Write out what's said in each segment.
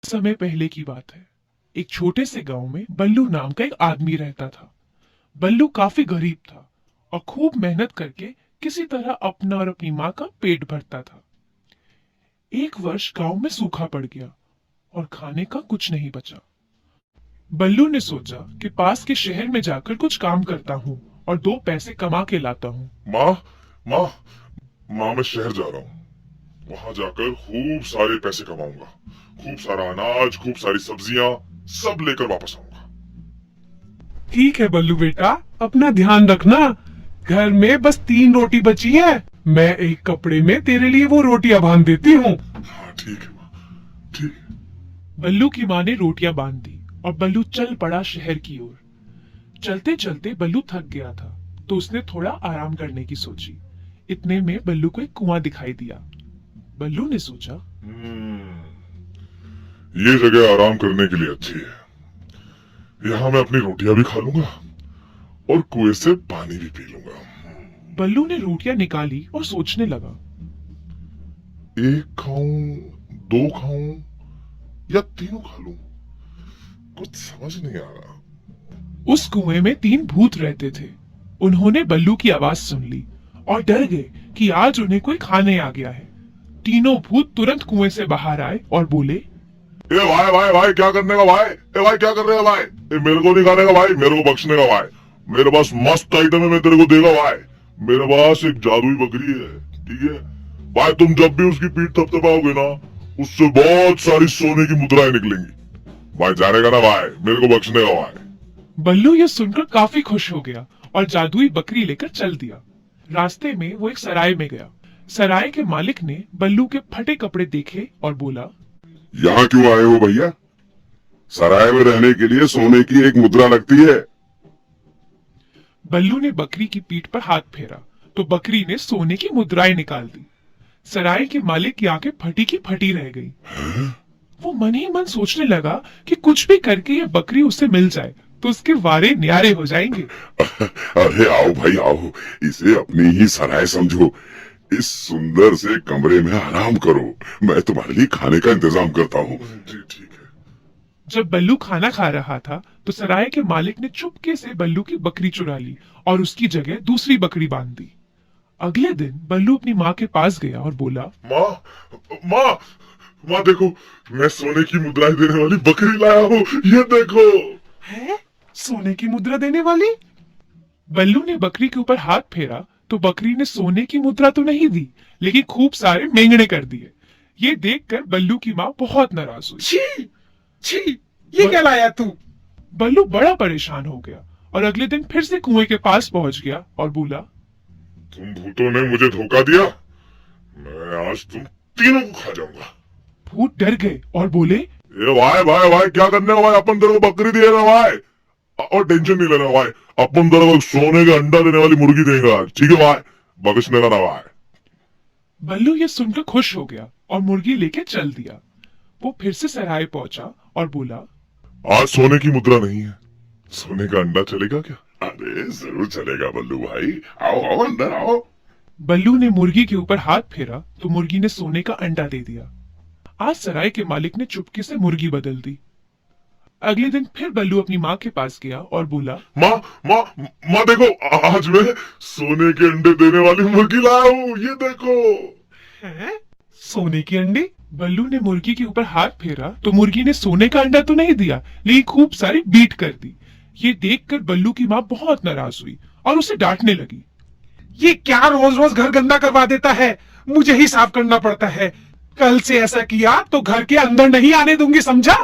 समय पहले की बात है। एक छोटे से गांव में बल्लू नाम का एक आदमी रहता था। बल्लू काफी गरीब था और खूब मेहनत करके किसी तरह अपना और अपनी माँ का पेट भरता था। एक वर्ष गांव में सूखा पड़ गया और खाने का कुछ नहीं बचा। बल्लू ने सोचा कि पास के शहर में जाकर कुछ काम करता हूँ और 2 पैसे कमा के लाता हूँ। माँ माँ माँ मैं शहर जा रहा हूँ। वहाँ जाकर खूब सारे पैसे कमाऊंगा, खूब सारा अनाज, खूब सारी सब्जियाँ सब लेकर वापस आऊंगा। ठीक है बल्लू बेटा, अपना ध्यान रखना। घर में बस 3 रोटी बची है। मैं एक कपड़े में तेरे लिए वो रोटियां बांध देती हूँ। हाँ ठीक है माँ, ठीक है। बल्लू की माँ ने रोटियां बांध दी और बल्लू चल पड़ा शहर की ओर। चलते चलते बल्लू थक गया था तो उसने थोड़ा आराम करने की सोची। इतने में बल्लू को एक कुआं दिखाई दिया। बल्लू ने सोचा, ये जगह आराम करने के लिए अच्छी है। यहाँ मैं अपनी रोटियां भी खा लूंगा और कुएं से पानी भी पी लूंगा। बल्लू ने रोटियां निकाली और सोचने लगा, एक खाऊं, 2 खाऊं या तीनों खा लूं, कुछ समझ नहीं आ रहा। उस कुएं में 3 भूत रहते थे। उन्होंने बल्लू की आवाज सुन ली और डर गए कि आज उन्हें कोई खाने आ गया है। तीनों भूत तुरंत कुएं से बाहर आए और बोले, ए भाई भाई भाई क्या करने का भाई? ए भाई क्या कर रहे हो भाई? ए मेरे को नहीं खाने का भाई, मेरे को बख्शने का भाई। मेरे पास मस्त आइटम है, मैं तेरे को देगा भाई। मेरे पास एक जादुई बकरी है, ठीक है भाई? तुम जब भी उसकी पीठ थपथपाओगे ना, उससे बहुत सारी सोने की मुद्राएं निकलेंगी भाई। जाने का ना भाई, मेरे को बख्शने का भाई। बल्लू ये सुनकर काफी खुश हो गया और जादुई बकरी लेकर चल दिया। रास्ते में वो एक सराय में गया। सराय के मालिक ने बल्लू के फटे कपड़े देखे और बोला, यहाँ क्यों आए हो भैया? सराय में रहने के लिए सोने की एक मुद्रा लगती है। बल्लू ने बकरी की पीठ पर हाथ फेरा तो बकरी ने सोने की मुद्राएं निकाल दी। सराय के मालिक की आंखें फटी की फटी रह गई। वो मन ही मन सोचने लगा कि कुछ भी करके ये बकरी उससे मिल जाए तो उसके वारे न्यारे हो जाएंगे। अरे आओ भाई आओ, इसे अपनी ही सराय समझो। इस सुंदर से कमरे में आराम करो, मैं तुम्हारे लिए खाने का इंतजाम करता हूँ। ठीक है। जब बल्लू खाना खा रहा था तो सराय के मालिक ने चुपके से बल्लू की बकरी चुरा ली और उसकी जगह दूसरी बकरी बांध दी। अगले दिन बल्लू अपनी माँ के पास गया और बोला, माँ माँ माँ देखो, मैं सोने की मुद्राएं देने वाली बकरी लाया हूँ, ये देखो। है? सोने की मुद्रा देने वाली? बल्लू ने बकरी के ऊपर हाथ फेरा तो बकरी ने सोने की मुद्रा तो नहीं दी, लेकिन खूब सारे मेंगड़े कर दिए। ये देखकर बल्लू की माँ बहुत नाराज हुई। छी छी, ये क्या लाया तू? बल्लू बड़ा परेशान हो गया और अगले दिन फिर से कुएं के पास पहुंच गया और बोला, तुम भूतों ने मुझे धोखा दिया, मैं आज तुम तीनों को खा जाऊंगा। भूत डर गए और बोले, ए भाई भाई भाई क्या करने का भाई? अपन तेरे को बकरी दिए ना भाई, और टेंशन नहीं लेना भाई। अपन तेरे को सोने का अंडा देने वाली मुर्गी देगा, ठीक है भाई? बख्शने का ना भाई। बल्लू ये सुनकर खुश हो गया और मुर्गी लेके चल दिया। वो फिर से सराय पहुंचा और बोला, आज सोने की मुद्रा नहीं है, सोने का अंडा चलेगा क्या? अरे जरूर चलेगा बल्लू भाई, आओ आओ अंदर आओ। बल्लू ने मुर्गी के ऊपर हाथ फेरा तो मुर्गी ने सोने का अंडा दे दिया। आज सराय के मालिक ने चुपके से मुर्गी बदल दी। अगले दिन फिर बल्लू अपनी माँ के पास गया और बोला, माँ माँ माँ देखो, आज मैं सोने के अंडे देने वाली मुर्गी लाया हूँ, ये देखो। है? सोने की अंडे? बल्लू ने मुर्गी के ऊपर हाथ फेरा तो मुर्गी ने सोने का अंडा तो नहीं दिया, लेकिन खूब सारी बीट कर दी। ये देखकर बल्लू की माँ बहुत नाराज हुई और उसे डांटने लगी। ये क्या रोज रोज घर गंदा करवा देता है, मुझे ही साफ करना पड़ता है। कल से ऐसा किया तो घर के अंदर नहीं आने दूंगी, समझा?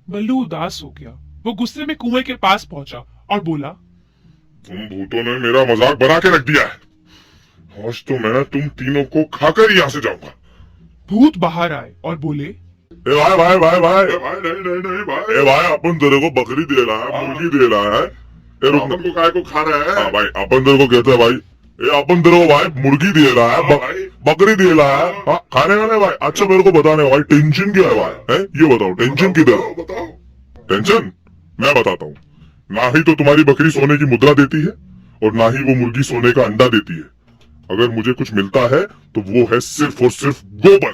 बल्लू उदास हो गया। वो गुस्से में कुएं के पास पहुंचा और बोला, तुम भूतों ने मेरा मजाक बना के रख दिया है। आज तो मैं तुम तीनों को खाकर यहाँ से जाऊंगा। भूत बाहर आए और बोले, ए भाई भाई भाई भाई भाई नहीं नहीं नहीं भाई, ए भाई अपन तेरे को बकरी दे रहा है, मुर्गी दे रहा है। ए रुक, अपन को काय को खा रहा है? हाँ भाई, अपन तेरे को कहते हैं भाई, ए अपन तेरे को भाई मुर्गी दे रहा है, बकरी दे रहा है, हाँ खाने का नहीं भाई। अच्छा मेरे को बताने भाई, टेंशन क्या है भाई? है ये बताओ, टेंशन किधर? बताओ टेंशन मैं बताता हूँ। ना ही तो तुम्हारी बकरी सोने की मुद्रा देती है और ना ही वो मुर्गी सोने का अंडा देती है। अगर मुझे कुछ मिलता है तो वो है सिर्फ और सिर्फ गोबर।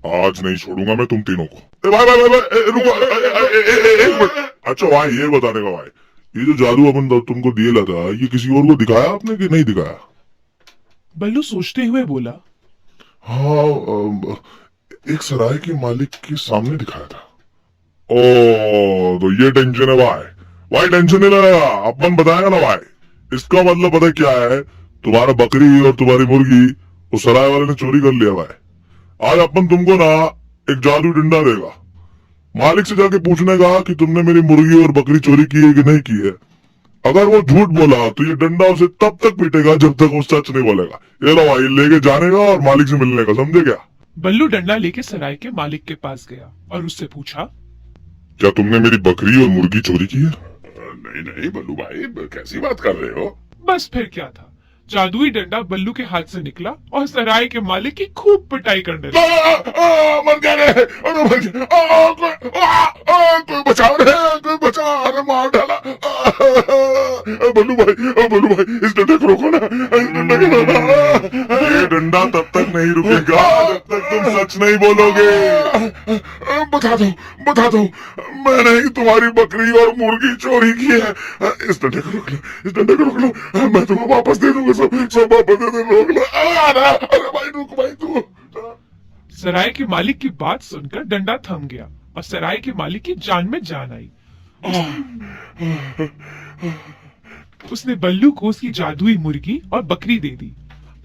आज नहीं छोड़ूंगा मैं तुम तीनों को। भाई भाई भाई, भाई रुको, एक मिनट। अच्छा भाई ये बताने का भाई, ये जो जादू अपन तुमको दिए था, ये किसी और को दिखाया आपने कि नहीं दिखाया? बल्लू सोचते हुए बोला, हाँ एक सराय के मालिक के सामने दिखाया था। ओ तो ये टेंशन है भाई। भाई टेंशन नहीं लेना, अपन बताएगा ना भाई। इसका मतलब पता क्या है, तुम्हारा बकरी और तुम्हारी मुर्गी उस सराय वाले ने चोरी कर लिया भाई। आज अपन तुमको ना एक जादू डंडा देगा। मालिक से जाके पूछने का कि तुमने मेरी मुर्गी और बकरी चोरी की है कि नहीं की है। अगर वो झूठ बोला तो ये डंडा उसे तब तक पीटेगा जब तक वो सच नहीं बोलेगा। ये लो भाई, लेके जाने का और मालिक से मिलने का, समझे क्या? बल्लू डंडा लेके सराय के मालिक के पास गया और उससे पूछा, क्या तुमने मेरी बकरी और मुर्गी चोरी की है? नहीं नहीं बल्लू भाई, कैसी बात कर रहे हो? बस फिर क्या था, जादुई डंडा बल्लू के हाथ से निकला और सराय के मालिक की खूब पिटाई करने लगा। मर गया रे, अरे मर गया, कोई बचाओ रे, कोई बचाओ, अरे मार डाला। बल्लू भाई इस डंडे को रोको ना, इस डंडे को रोको। ये डंडा तब तक नहीं रुकेगा जब तक तुम सच नहीं बोलोगे। बता दो मैंने ही तुम्हारी बकरी और मुर्गी चोरी की है। इस डंडे को रोक लो, इस डंडे को रोक लो, मैं तुम्हें वापस दे दूंगा, सब वापस दे दूंगा, रोक लो। अरे भाई रुक भाई तू। सराय के मालिक की बात सुनकर डंडा थम गया और सराय के मालिक की जान में जान आई। उसने बल्लू को उसकी जादुई मुर्गी और बकरी दे दी।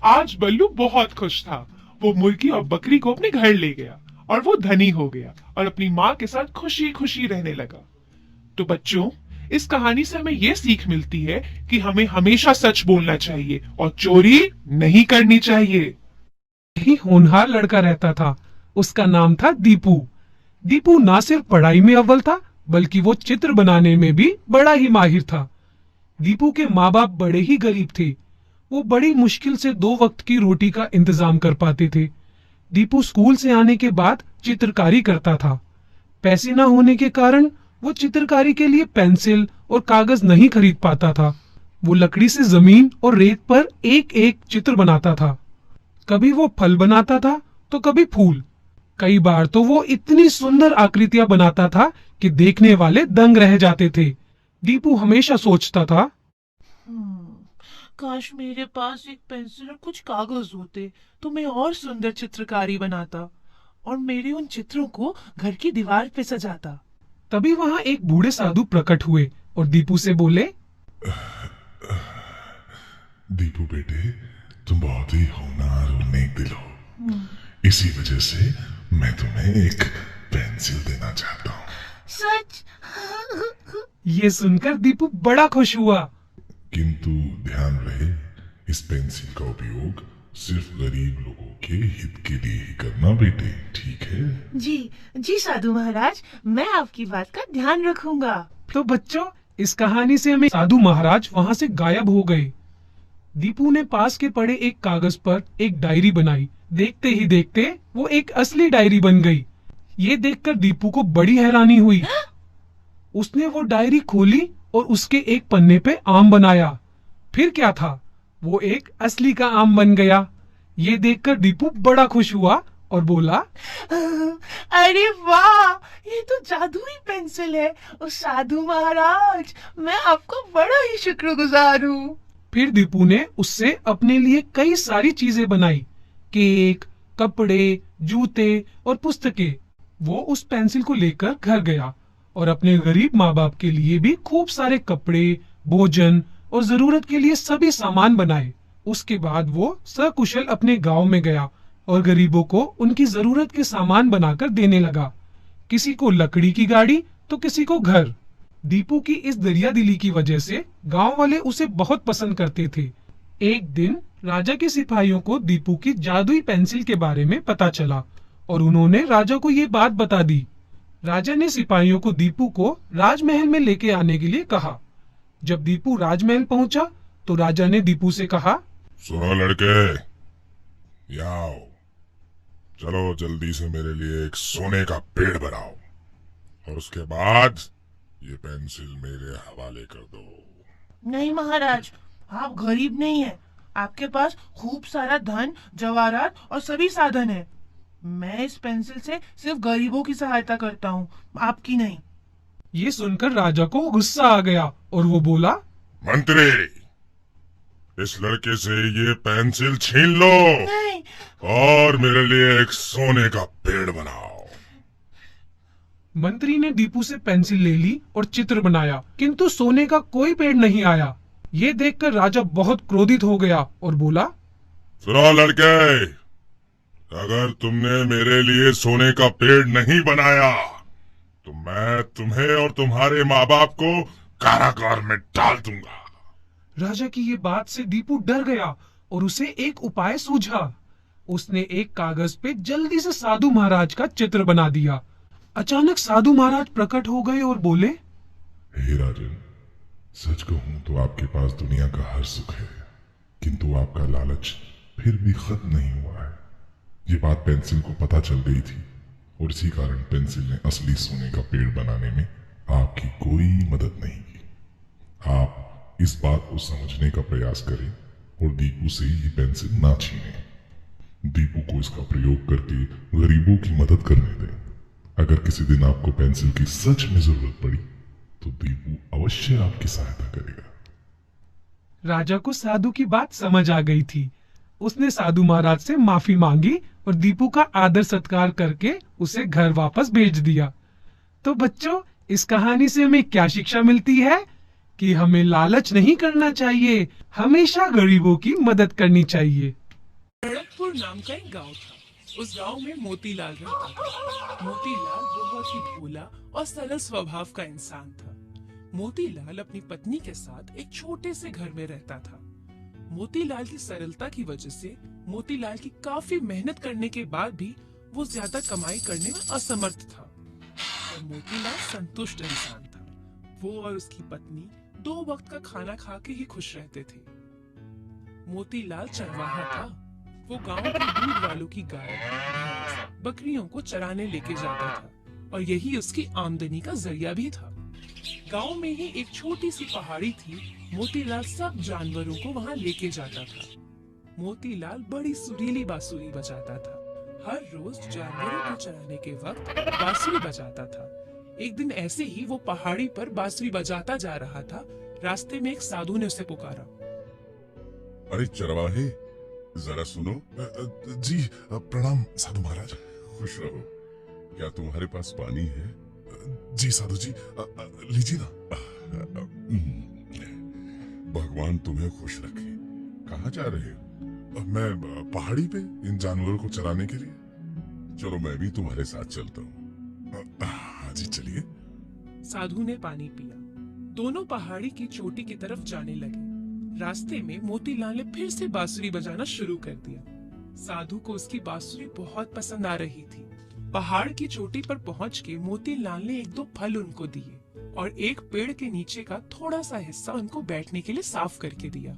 आज बल्लू बहुत खुश था। वो मुर्गी और बकरी को अपने घर ले गया और वो धनी हो गया और अपनी माँ के साथ खुशी खुशी रहने लगा। तो बच्चों, इस कहानी से हमें ये सीख मिलती है कि हमें हमेशा सच बोलना चाहिए और चोरी नहीं करनी चाहिए। ही होनहार लड़का रहता था। उसका नाम था दीपू। दीपू ना सिर्फ पढ़ाई में अव्वल था, बल्कि वो चित्र बनाने में भी बड़ा ही माहिर था। दीपू के माँ बाप बड़े ही गरीब थे। वो बड़ी मुश्किल से 2 वक्त की रोटी का इंतजाम कर पाते थे। दीपू स्कूल से आने के बाद चित्रकारी करता था। पैसे न होने के कारण वो चित्रकारी के लिए पेंसिल और कागज नहीं खरीद पाता था। वो लकड़ी से जमीन और रेत पर एक एक चित्र बनाता था। कभी वो फल बनाता था तो कभी फूल। कई बार तो वो इतनी सुंदर आकृतियां बनाता था कि देखने वाले दंग रह जाते थे। दीपू हमेशा सोचता था, काश मेरे पास एक पेंसिल और कुछ कागज होते तो मैं और सुंदर चित्रकारी बनाता और मेरे उन चित्रों को घर की दीवार पे सजाता। तभी वहाँ एक बूढ़े साधु प्रकट हुए और दीपू से बोले, दीपू बेटे, तुम बहुत ही होनहार और नेक दिल हो। इसी वजह से मैं तुम्हें एक पेंसिल देना चाहता हूँ। सच? ये सुनकर दीपू बड़ा खुश हुआ। किंतु ध्यान रहे, इस पेंसिल का उपयोग सिर्फ गरीब लोगों के हित के लिए ही करना बेटे, ठीक है? जी साधु महाराज, मैं आपकी बात का ध्यान रखूंगा। तो बच्चों, इस कहानी से हमें साधु महाराज वहाँ से गायब हो गए। दीपू ने पास के पड़े एक कागज पर एक डायरी बनाई। देखते ही देखते वो एक असली डायरी बन गई। ये देखकर दीपू को बड़ी हैरानी हुई। उसने वो डायरी खोली और उसके एक पन्ने पे आम बनाया। फिर क्या था, वो एक असली का आम बन गया। ये देखकर दीपू बड़ा खुश हुआ और बोला, अरे वाह, ये तो जादुई पेंसिल है। और साधु महाराज, मैं आपका बड़ा ही शुक्रगुजार हूँ। फिर दीपू ने उससे अपने लिए कई सारी चीजें बनाई। केक, कपड़े, जूते और पुस्तकें। वो उस पेंसिल को लेकर घर गया और अपने गरीब माँ बाप के लिए भी खूब सारे कपड़े, भोजन और जरूरत के लिए सभी सामान बनाए। उसके बाद वो सकुशल अपने गांव में गया और गरीबों को उनकी जरूरत के सामान बनाकर देने लगा। किसी को लकड़ी की गाड़ी तो किसी को घर। दीपू की इस दरियादिली की वजह से गांव वाले उसे बहुत पसंद करते थे। एक दिन राजा के सिपाहियों को दीपू की जादुई पेंसिल के बारे में पता चला और उन्होंने राजा को ये बात बता दी। राजा ने सिपाहियों को दीपू को राजमहल में लेके आने के लिए कहा। जब दीपू राजमहल पहुंचा तो राजा ने दीपू से कहा, सुनो लड़के, आओ, चलो जल्दी से मेरे लिए एक सोने का पेड़ बनाओ और उसके बाद ये पेंसिल मेरे हवाले कर दो। नहीं महाराज, आप गरीब नहीं हैं। आपके पास खूब सारा धन, जवाहरात और सभी साधन है। मैं इस पेंसिल से सिर्फ गरीबों की सहायता करता हूँ, आपकी नहीं। ये सुनकर राजा को गुस्सा आ गया और वो बोला, मंत्री, इस लड़के से ये पेंसिल छीन लो नहीं। और मेरे लिए एक सोने का पेड़ बनाओ। मंत्री ने दीपू से पेंसिल ले ली और चित्र बनाया, किंतु सोने का कोई पेड़ नहीं आया। ये देखकर राजा बहुत क्रोधित हो गया और बोला, सुनो लड़के, अगर तुमने मेरे लिए सोने का पेड़ नहीं बनाया तो मैं तुम्हें और तुम्हारे माँ बाप को कारागार में डाल दूंगा। राजा की ये बात से दीपू डर गया और उसे एक उपाय सूझा। उसने एक कागज पे जल्दी से साधु महाराज का चित्र बना दिया। अचानक साधु महाराज प्रकट हो गए और बोले, हे राजन, सच कहूं तो आपके पास दुनिया का हर सुख है, किंतु आपका लालच फिर भी खत्म नहीं हुआ है। ये बात पेंसिल को पता चल गई थी और इसी कारण पेंसिल ने असली सोने का पेड़ बनाने में आपकी कोई मदद नहीं की। आप इस बात को समझने का प्रयास करें और दीपू से ये पेंसिल ना छीनें। दीपू को इसका प्रयोग करके गरीबों की मदद करने दें। अगर किसी दिन आपको पेंसिल की सच में जरूरत पड़ी तो दीपू अवश्य आपकी सहायता करेगा। राजा को साधु की बात समझ आ गई थी। उसने साधु महाराज से माफी मांगी और दीपू का आदर सत्कार करके उसे घर वापस भेज दिया। तो बच्चों, इस कहानी से हमें क्या शिक्षा मिलती है? कि हमें लालच नहीं करना चाहिए, हमेशा गरीबों की मदद करनी चाहिए। खड़गपुर नाम का एक गांव था। उस गांव में मोतीलाल रहता था। मोतीलाल बहुत ही भोला और सरल स्वभाव का इंसान था। मोतीलाल अपनी पत्नी के साथ एक छोटे से घर में रहता था। मोतीलाल की सरलता की वजह से मोतीलाल की काफी मेहनत करने के बाद भी वो ज्यादा कमाई करने में असमर्थ था। और मोतीलाल संतुष्ट इंसान था। वो और उसकी पत्नी 2 वक्त का खाना खा के ही खुश रहते थे। मोतीलाल चरवाहा था। वो गांव के दूध वालों की गाय, भैंस, बकरियों को चराने लेके जाता था और यही उसकी आमदनी का जरिया भी था। गांव में ही एक छोटी सी पहाड़ी थी। मोतीलाल सब जानवरों को वहां लेके जाता था। मोतीलाल बड़ी सुरीली बांसुरी बजाता था। हर रोज जानवरों को चराने के वक्त बांसुरी बजाता था। एक दिन ऐसे ही वो पहाड़ी पर बांसुरी बजाता जा रहा था। रास्ते में एक साधु ने उसे पुकारा। अरे चरवाहे, जरा सुनो। जी प्रणाम साधु महाराज। खुश रहो। क्या तुम्हारे पास पानी है? जी साधु जी, लीजिए ना। भगवान तुम्हें खुश रखे। कहाँ जा रहे हो? मैं पहाड़ी पे इन जानवरों को चराने के लिए। चलो मैं भी तुम्हारे साथ चलता हूँ। हाँ जी चलिए। साधु ने पानी पिया। दोनों पहाड़ी की चोटी की तरफ जाने लगे। रास्ते में मोतीलाल ने फिर से बांसुरी बजाना शुरू कर दिया। साधु को उसकी बांसुरी बहुत पसंद आ रही थी। पहाड़ की चोटी पर पहुंच के मोतीलाल ने 1-2 फल उनको दिए और एक पेड़ के नीचे का थोड़ा सा हिस्सा उनको बैठने के लिए साफ करके दिया।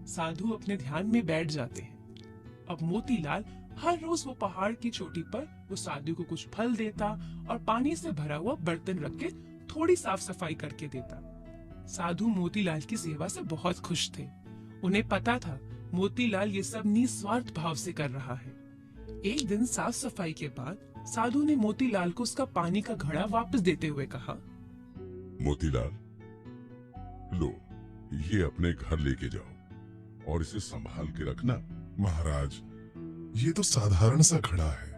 साधु अपने ध्यान में बैठ जाते हैं। अब मोतीलाल हर रोज वो पहाड़ की चोटी पर वो साधु को कुछ फल देता और पानी से भरा हुआ बर्तन रख के थोड़ी साफ सफाई करके देता। साधु मोतीलाल की सेवा से बहुत खुश थे। उन्हें पता था मोतीलाल ये सब निस्वार्थ भाव से कर रहा है। एक दिन साफ सफाई के बाद साधु ने मोतीलाल को उसका पानी का घड़ा वापस देते हुए कहा, मोतीलाल, लो, ये अपने घर लेके जाओ और इसे संभाल के रखना। महाराज, ये तो साधारण सा घड़ा है,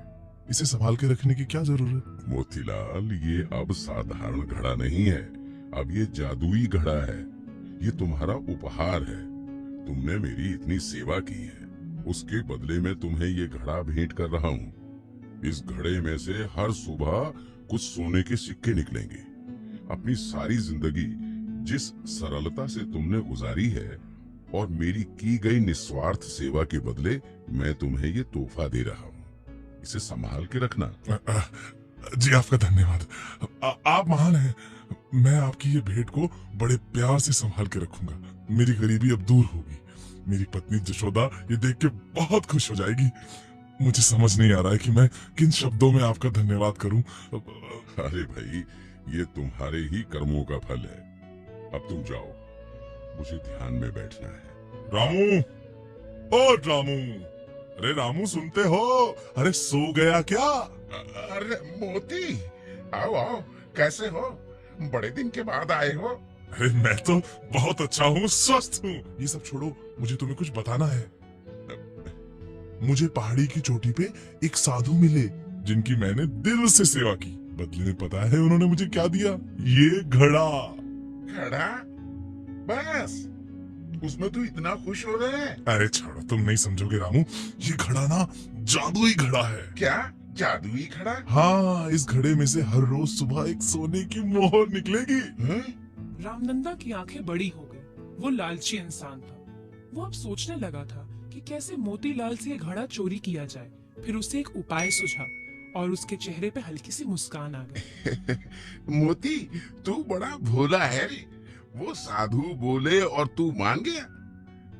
इसे संभाल के रखने की क्या जरूरत? मोतीलाल, ये अब साधारण घड़ा नहीं है, अब ये जादुई घड़ा है। ये तुम्हारा उपहार है। तुमने मेरी इतनी सेवा की है, उसके बदले में तुम्हें ये घड़ा भेंट कर रहा हूँ। इस घड़े में से हर सुबह कुछ सोने के सिक्के निकलेंगे। अपनी सारी जिंदगी जिस सरलता से तुमने गुजारी है और मेरी की गई निस्वार्थ सेवा के बदले मैं तुम्हें ये तोहफा दे रहा हूँ। इसे संभाल के रखना। जी आपका धन्यवाद। आप महान हैं। मैं आपकी ये भेंट को बड़े प्यार से संभाल के रखूंगा। मेरी गरीबी अब दूर होगी। मेरी पत्नी जशोदा ये देख के बहुत खुश हो जाएगी। मुझे समझ नहीं आ रहा है कि मैं किन शब्दों में आपका धन्यवाद करूं। अरे भाई, ये तुम्हारे ही कर्मों का फल है। अब तुम जाओ, मुझे ध्यान में बैठना है। रामू, ओ रामू, अरे रामू सुनते हो? अरे सो गया क्या? अरे मोती, आओ आओ, कैसे हो? बड़े दिन के बाद आए हो। अरे मैं तो बहुत अच्छा हूँ, स्वस्थ हूँ। ये सब छोड़ो, मुझे तुम्हें कुछ बताना है। मुझे पहाड़ी की चोटी पे एक साधु मिले जिनकी मैंने दिल से सेवा की। बदले में पता है उन्होंने मुझे क्या दिया? ये घड़ा। घड़ा? बस उसमें तू इतना खुश हो रहे है? अरे छोड़ो, तुम नहीं समझोगे रामू। ये घड़ा ना जादुई घड़ा है। क्या जादुई घड़ा? हाँ, इस घड़े में से हर रोज सुबह एक सोने की मोहर निकलेगी। हैं? रामनंदा की आंखें बड़ी हो गई। वो लालची इंसान था। वो अब सोचने लगा था कि कैसे मोतीलाल से ये घड़ा चोरी किया जाए। फिर उसे एक उपाय सूझा और उसके चेहरे पे हल्की सी मुस्कान आ गई। मोती, तू बड़ा भोला है रे। वो साधु बोले और तू मान गया।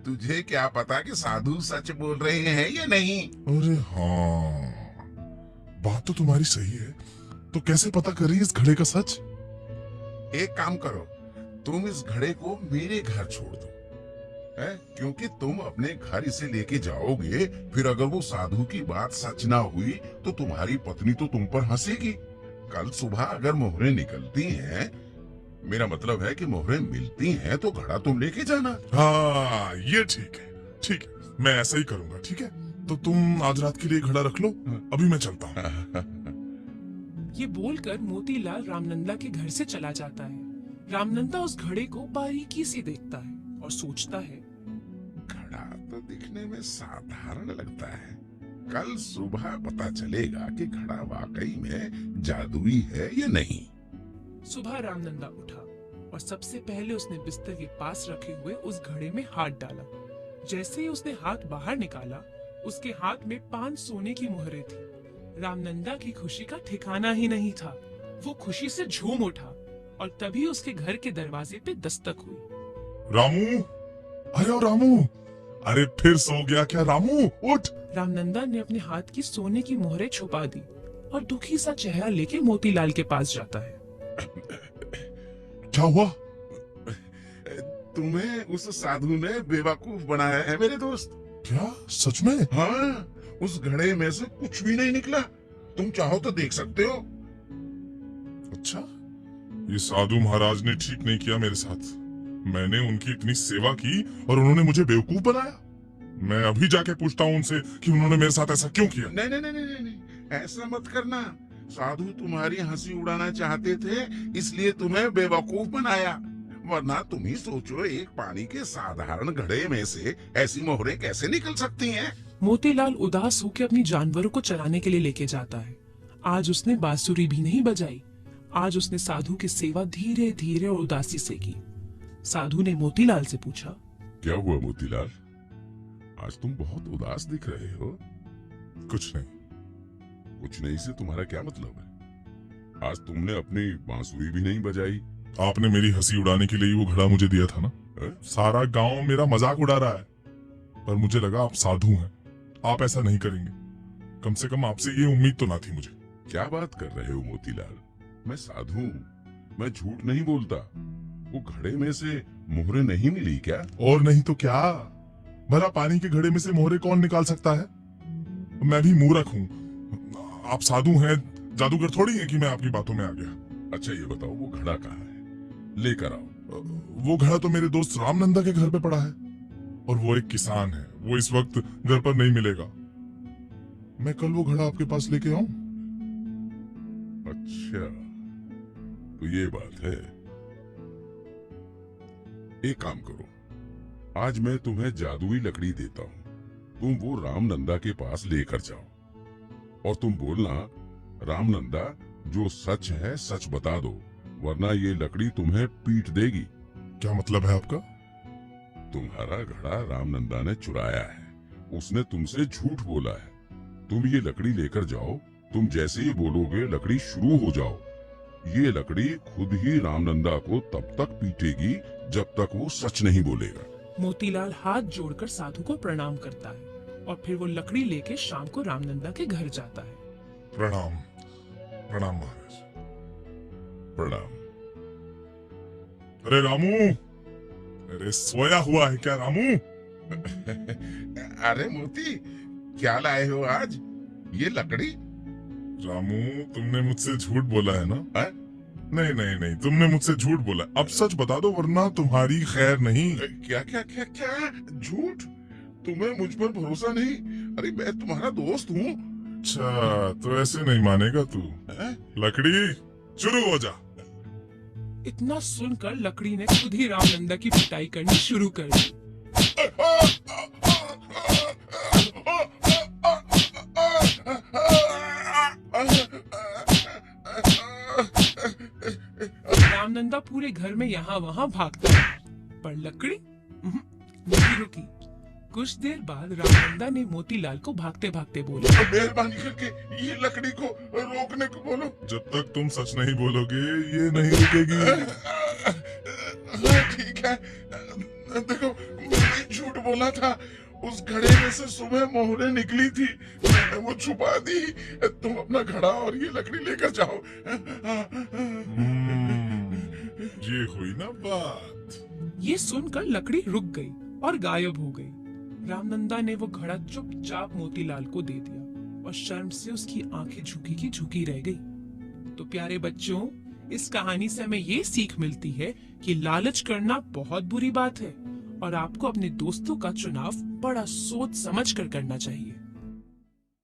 तुझे क्या पता कि साधु सच बोल रहे हैं या नहीं? अरे हाँ, बात तो तुम्हारी सही है। तो कैसे पता करें इस घड़े का सच? एक काम करो, तुम इस घड़े को मेरे घर छोड़ दो, है? क्योंकि तुम अपने घर इसे लेके जाओगे, फिर अगर वो साधु की बात सच ना हुई तो तुम्हारी पत्नी तो तुम पर हंसेगी। कल सुबह अगर मोहरें निकलती हैं, मेरा मतलब है कि मोहरें मिलती हैं, तो घड़ा तुम लेके जाना। हाँ, ये ठीक है, ठीक है, मैं ऐसा ही करूंगा। ठीक है, तो तुम आज रात के लिए घड़ा रख लो, अभी मैं चलता हूँ। ये बोलकर मोतीलाल रामनंदा के घर से चला जाता है। रामनंदा उस घड़े को बारीकी से देखता है और सोचता है, घड़ा तो दिखने में साधारण लगता है, कल सुबह पता चलेगा कि घड़ा वाकई में जादुई है या नहीं। सुबह रामनंदा उठा और सबसे पहले उसने बिस्तर के पास रखे हुए उस घड़े में हाथ डाला। जैसे ही उसने हाथ बाहर निकाला, उसके हाथ में 5 सोने की मोहरें थी। रामनंदा की खुशी का ठिकाना ही नहीं था। वो खुशी से झूम उठा और तभी उसके घर के दरवाजे पे दस्तक हुई। रामू, अरे ओ रामू, अरे फिर सो गया क्या? रामू उठ। रामनंदा ने अपने हाथ की सोने की मोहरें छुपा दी और दुखी सा चेहरा लेके मोतीलाल के पास जाता है। क्या हुआ? तुम्हें उस साधु ने बेवकूफ बनाया है मेरे दोस्त। क्या सच में? हाँ, उस घड़े में से कुछ भी नहीं निकला। तुम चाहो तो देख सकते हो। अच्छा, ये साधु महाराज ने ठीक नहीं किया मेरे साथ। मैंने उनकी इतनी सेवा की और उन्होंने मुझे बेवकूफ बनाया। मैं अभी जाके पूछता हूँ उनसे कि उन्होंने मेरे साथ ऐसा क्यों किया। नहीं नहीं नहीं नहीं नहीं, ऐसा मत करना। साधु तुम्हारी हंसी उड़ाना चाहते थे, इसलिए तुम्हें बेवकूफ बनाया। वरना तुम ही सोचो, एक पानी के साधारण घड़े में से ऐसी मोहरें कैसे निकल सकती हैं? मोतीलाल उदास होकर अपनी जानवरों को चराने के लिए लेके जाता है। आज उसने बांसुरी भी नहीं बजाई। आज उसने साधु की सेवा धीरे धीरे और उदासी से की। साधु ने मोतीलाल से पूछा, क्या हुआ मोतीलाल, आज तुम बहुत उदास दिख रहे हो? कुछ नहीं। कुछ नहीं से तुम्हारा क्या मतलब है? आज तुमने अपनी बांसुरी भी नहीं बजाई। आपने मेरी हंसी उड़ाने के लिए वो घड़ा मुझे दिया था ना। सारा गांव मेरा मजाक उड़ा रहा है, पर मुझे लगा आप साधु हैं, आप ऐसा नहीं करेंगे। कम से कम आपसे ये उम्मीद तो ना थी मुझे। क्या बात कर रहे हो मोतीलाल, मैं साधु हूँ, मैं झूठ नहीं बोलता। वो घड़े में से मोहरें नहीं मिली क्या? और नहीं तो क्या, भला पानी के घड़े में से मोहरे कौन निकाल सकता है? मैं भी मूर्ख हूँ। आप साधु हैं, जादूगर थोड़ी है कि मैं आपकी बातों में आ गया। अच्छा ये बताओ, वो घड़ा कहाँ है? लेकर आओ। वो घड़ा तो मेरे दोस्त रामनंदा के घर पे पड़ा है, और वो एक किसान है, वो इस वक्त घर पर नहीं मिलेगा। मैं कल वो घड़ा आपके पास लेके आऊं? अच्छा, तो ये बात है। एक काम करो, आज मैं तुम्हें जादुई लकड़ी देता हूँ, तुम वो रामनंदा के पास लेकर जाओ और तुम बोलना, रामनंदा जो सच है सच बता दो, वरना ये लकड़ी तुम्हें पीट देगी। क्या मतलब है आपका? तुम्हारा घड़ा रामनंदा ने चुराया है, उसने तुमसे झूठ बोला है। तुम ये लकड़ी लेकर जाओ, तुम जैसे ही बोलोगे लकड़ी शुरू हो जाओ। ये लकड़ी खुद ही रामनंदा को तब तक पीटेगी जब तक वो सच नहीं बोलेगा। मोतीलाल हाथ जोड़कर साधु को प्रणाम करता है और फिर वो लकड़ी लेके शाम को रामनंदा के घर जाता है। प्रणाम, प्रणाम महाराज। प्रणाम। अरे रामू, अरे सोया हुआ है क्या रामू? अरे मोती, क्या लाए हो आज? ये लकड़ी? रामू, तुमने मुझसे झूठ बोला है ना? है? नहीं नहीं नहीं, तुमने मुझसे झूठ बोला। अब सच बता दो वरना तुम्हारी खैर नहीं। क्या क्या क्या क्या झूठ? तुम्हें मुझ पर भरोसा नहीं? अरे मैं तुम्हारा दोस्त हूँ। अच्छा, तो ऐसे नहीं मानेगा तू। हैं? लकड़ी शुरू हो जा। इतना सुनकर लकड़ी ने खुद ही रामनंदा की पिटाई करनी शुरू कर दी। रामनंदा पूरे घर में यहाँ वहाँ भागता रहा, पर लकड़ी नहीं रुकी। कुछ देर बाद रामनंदा ने मोतीलाल को भागते भागते बोला, मेहरबानी करके ये लकड़ी को रोकने को बोलो। जब तक तुम सच नहीं बोलोगे ये नहीं रुकेगी। ठीक है, देखो मैंने झूठ बोला था। उस घड़े में से सुबह मोहरें निकली थी, मैंने वो छुपा दी। तुम अपना घड़ा और ये लकड़ी लेकर जाओ। ये हुई ना बात। ये सुनकर लकड़ी रुक गई और गायब हो गई। रामनंदा ने वो घड़ा चुपचाप मोतीलाल को दे दिया और शर्म से उसकी आंखें झुकी की झुकी रह गई। तो प्यारे बच्चों, इस कहानी से हमें ये सीख मिलती है कि लालच करना बहुत बुरी बात है और आपको अपने दोस्तों का चुनाव बड़ा सोच समझ कर करना चाहिए।